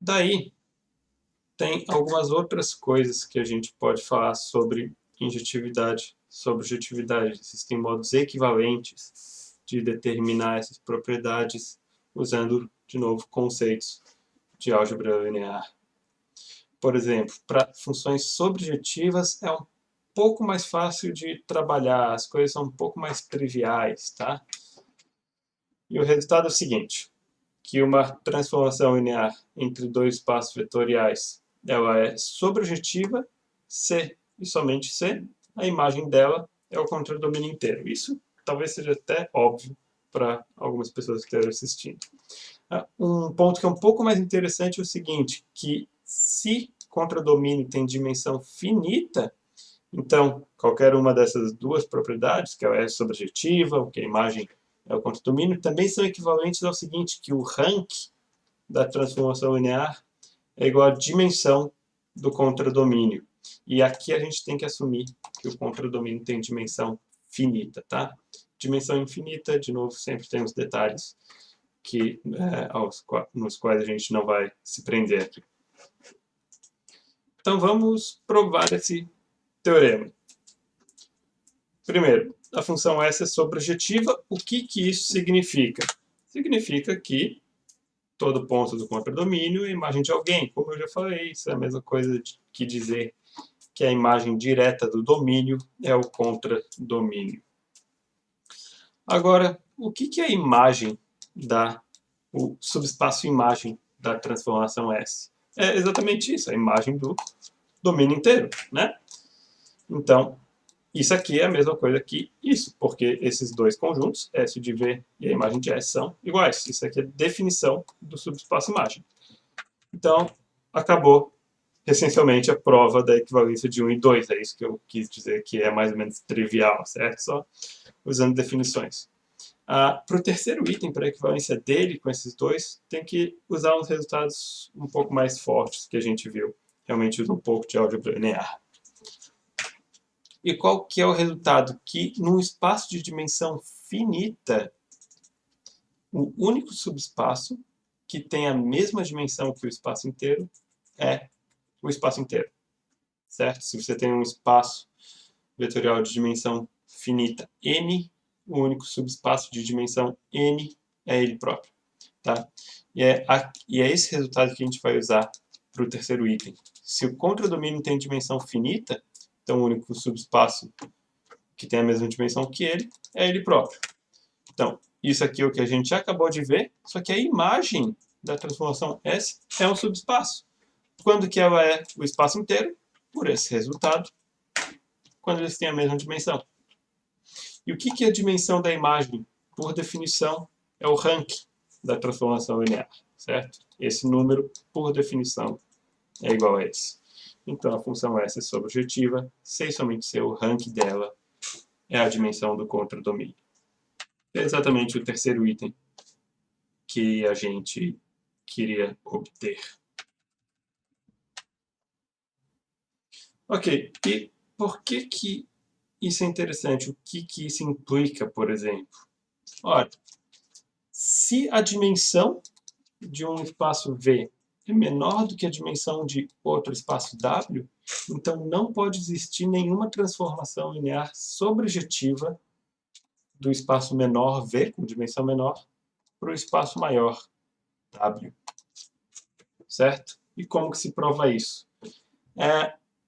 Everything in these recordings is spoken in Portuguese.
Daí, tem algumas outras coisas que a gente pode falar sobre injetividade, sobre objetividade. Existem modos equivalentes de determinar essas propriedades usando, de novo, conceitos de álgebra linear. Por exemplo, para funções subjetivas é um pouco mais fácil de trabalhar, as coisas são um pouco mais triviais, tá? E o resultado é o seguinte, que uma transformação linear entre dois espaços vetoriais, ela é sobrejetiva, C e somente C, a imagem dela é o contradomínio inteiro. Isso talvez seja até óbvio para algumas pessoas que estão assistindo. Um ponto que é um pouco mais interessante é o seguinte, que se contradomínio tem dimensão finita, então qualquer uma dessas duas propriedades, que é sobrejetiva, que a imagem é o contradomínio, também são equivalentes ao seguinte, que o rank da transformação linear é igual à dimensão do contradomínio. E aqui a gente tem que assumir que o contradomínio tem dimensão finita, tá? Dimensão infinita, de novo, sempre tem os detalhes que, nos quais a gente não vai se prender aqui. Então vamos provar esse teorema. Primeiro, a função S é sobrejetiva. O que isso significa? Significa que todo ponto do contradomínio é a imagem de alguém. Como eu já falei, isso é a mesma coisa que dizer que a imagem direta do domínio é o contradomínio. Agora, o que é a imagem o subespaço imagem da transformação S? É exatamente isso, a imagem do domínio inteiro, né? Então, isso aqui é a mesma coisa que isso, porque esses dois conjuntos, S de V e a imagem de S, são iguais. Isso aqui é a definição do subespaço imagem. Então, acabou essencialmente a prova da equivalência de 1 e 2. É isso que eu quis dizer que é mais ou menos trivial, certo? Só usando definições. Para o terceiro item, para a equivalência dele com esses dois, tem que usar uns resultados um pouco mais fortes que a gente viu. Realmente usa um pouco de álgebra linear. E qual que é o resultado? Que num espaço de dimensão finita, o único subespaço que tem a mesma dimensão que o espaço inteiro é o espaço inteiro. Certo? Se você tem um espaço vetorial de dimensão finita n, o único subespaço de dimensão n é ele próprio. Tá? E é esse resultado que a gente vai usar para o terceiro item. Se o contradomínio tem dimensão finita, então o único subespaço que tem a mesma dimensão que ele é ele próprio. Então, isso aqui é o que a gente acabou de ver, só que a imagem da transformação S é um subespaço. Quando que ela é o espaço inteiro? Por esse resultado, quando eles têm a mesma dimensão. E o que é a dimensão da imagem? Por definição, é o rank da transformação linear, certo? Esse número, por definição, é igual a esse. Então, a função S é sobrejetiva, sem somente ser o rank dela, é a dimensão do contradomínio. É exatamente o terceiro item que a gente queria obter. Ok, e por que isso é interessante? O que isso implica, por exemplo? Olha, se a dimensão de um espaço V é menor do que a dimensão de outro espaço W, então não pode existir nenhuma transformação linear sobrejetiva do espaço menor V, com dimensão menor, para o espaço maior W. Certo? E como que se prova isso?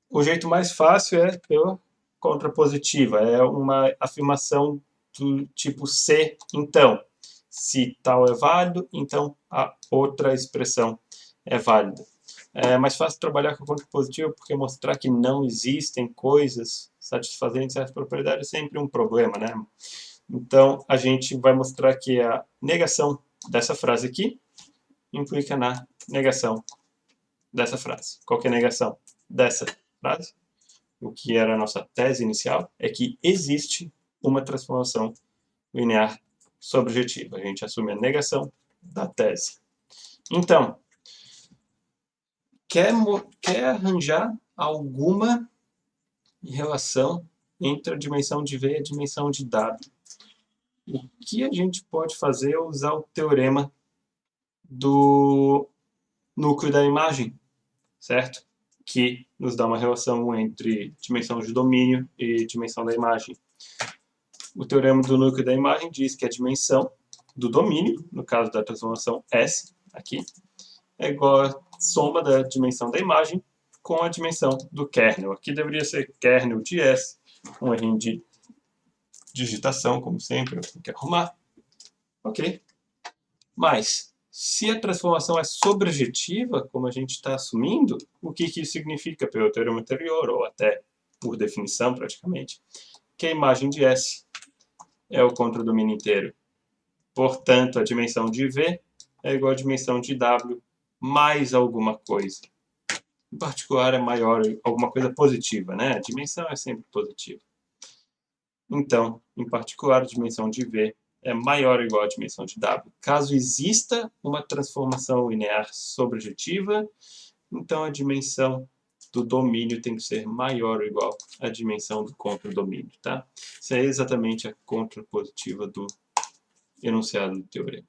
O jeito mais fácil é pela contrapositiva, é uma afirmação do tipo C, então. Se tal é válido, então a outra expressão é válida. É mais fácil trabalhar com a contrapositiva porque mostrar que não existem coisas satisfazendo certas propriedades é sempre um problema, né? Então, a gente vai mostrar que a negação dessa frase aqui implica na negação dessa frase. Qual que é a negação dessa frase? O que era a nossa tese inicial é que existe uma transformação linear sobrejetiva. A gente assume a negação da tese. Então, quer arranjar alguma relação entre a dimensão de V e a dimensão de W? O que a gente pode fazer é usar o teorema do núcleo da imagem, certo? Que nos dá uma relação entre dimensão de domínio e dimensão da imagem. O teorema do núcleo da imagem diz que a dimensão do domínio, no caso da transformação S, aqui, é igual à soma da dimensão da imagem com a dimensão do kernel. Aqui deveria ser kernel de S, um errinho de digitação, como sempre, eu tenho que arrumar. Ok. Mas, se a transformação é sobrejetiva, como a gente está assumindo, o que isso significa pelo teorema anterior, ou até por definição, praticamente? Que a imagem de S é o contradomínio inteiro. Portanto, a dimensão de V é igual à dimensão de W mais alguma coisa. Em particular, é maior, alguma coisa positiva, né? A dimensão é sempre positiva. Então, em particular, a dimensão de V é maior ou igual à dimensão de W. Caso exista uma transformação linear sobrejetiva, então a dimensão do domínio tem que ser maior ou igual à dimensão do contradomínio, tá? Isso é exatamente a contrapositiva do enunciado do teorema.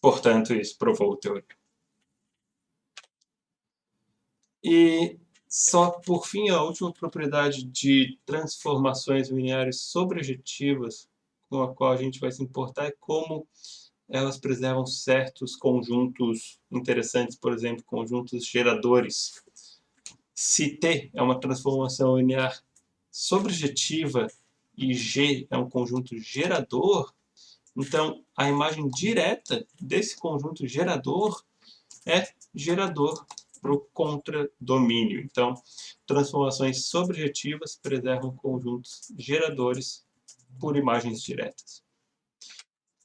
Portanto, isso provou o teorema. E só por fim, a última propriedade de transformações lineares sobrejetivas com a qual a gente vai se importar é como elas preservam certos conjuntos interessantes, por exemplo, conjuntos geradores. Se T é uma transformação linear sobrejetiva e G é um conjunto gerador, então a imagem direta desse conjunto gerador é gerador para o contradomínio. Então, transformações sobrejetivas preservam conjuntos geradores por imagens diretas.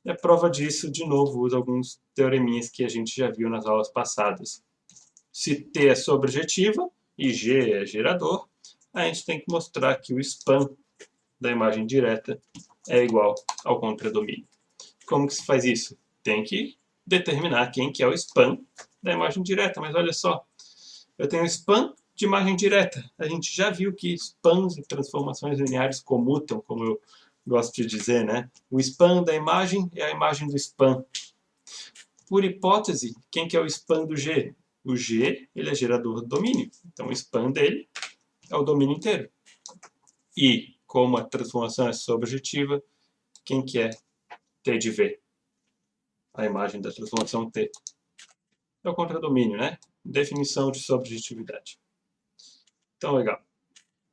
E a prova disso, de novo, usa alguns teoreminhas que a gente já viu nas aulas passadas. Se T é sobrejetiva e G é gerador, a gente tem que mostrar que o span da imagem direta é igual ao contradomínio. Como que se faz isso? Tem que determinar quem que é o span da imagem direta, mas olha só, eu tenho span de imagem direta. A gente já viu que spans e transformações lineares comutam, como eu gosto de dizer, né? O span da imagem é a imagem do span. Por hipótese, quem que é o span do G? O G, ele é gerador do domínio. Então, o span dele é o domínio inteiro. E, como a transformação é sobrejetiva, quem que é T de V? A imagem da transformação T. É o contradomínio, né? Definição de sobrejetividade. Então, legal.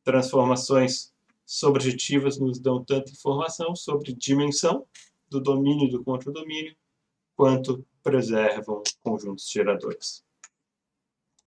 Transformações sobrejetivas nos dão tanta informação sobre dimensão do domínio e do contradomínio, quanto preservam conjuntos geradores.